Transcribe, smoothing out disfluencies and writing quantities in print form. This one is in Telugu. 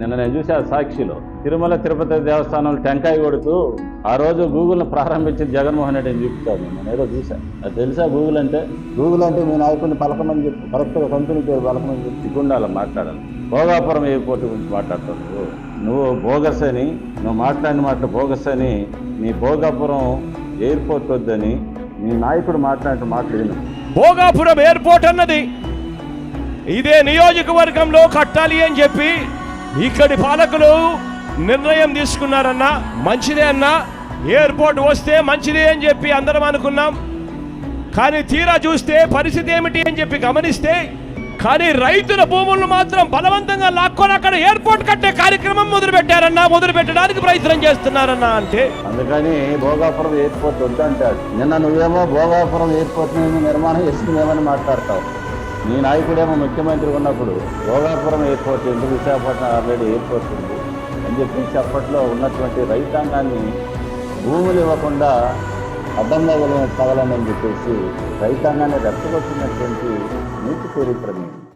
నిన్న నేను చూసా సాక్షిలో తిరుమల తిరుపతి దేవస్థానంలో టెంకాయ కొడుతూ ఆ రోజు గూగుల్ను ప్రారంభించిన జగన్మోహన్ రెడ్డిని చూపుతాను. నేను ఏదో చూసా. అది తెలుసా గూగుల్ అంటే మీ నాయకుడిని పలకమని చెప్పి కరెక్ట్గా కంపెనీ పేరు పలకమని చెప్పి సిగ్గుండాలి మాట్లాడాలి. భోగాపురం ఎయిర్పోర్ట్ గురించి మాట్లాడుతావు. నువ్వు బోగస్ అని, నువ్వు మాట్లాడిన మాటలు బోగస్ అని, నీ భోగాపురం ఎయిర్పోర్ట్ వద్దని నీ నాయకుడు మాట్లాడిన మాట్లాడిన భోగాపురం ఎయిర్పోర్ట్ అన్నది ఇదే నియోజకవర్గంలో కట్టాలి అని చెప్పి ఇక్కడి పాలకులు నిర్ణయం తీసుకున్నారన్నా, మంచిదే అన్నా, ఎయిర్పోర్ట్ వస్తే మంచిదే అని చెప్పి అందరం అనుకున్నాం. కానీ తీరా చూస్తే పరిస్థితి ఏమిటి అని చెప్పి గమనిస్తే, కానీ రైతుల భూములను మాత్రం బలవంతంగా లాక్కొని అక్కడ ఎయిర్పోర్ట్ కట్టే కార్యక్రమం మొదలు పెట్టడానికి ప్రయత్నం చేస్తున్నారన్నా. అంటే అందుకని భోగాపురం ఎయిర్పోర్ట్ వద్దంటాడు. నిన్న నువ్వేమో భోగాపురం ఎయిర్పోర్ట్ నిర్మాణం చేస్తున్నామని మాట్లాడతావు. నీ నాయకుడేమో ముఖ్యమంత్రి ఉన్నప్పుడు భోగాపురం ఎయిర్పోర్ట్ ఎందుకు, విశాఖపట్నం ఆల్రెడీ ఎయిర్పోర్ట్ ఉంది అని చెప్పేసి అప్పట్లో ఉన్నటువంటి రైతాంగాన్ని భూములు ఇవ్వకుండా అడ్డంగా తగలని చెప్పేసి రైతాంగాన్ని రెచ్చగొట్టినటువంటి నీతి చరిత్ర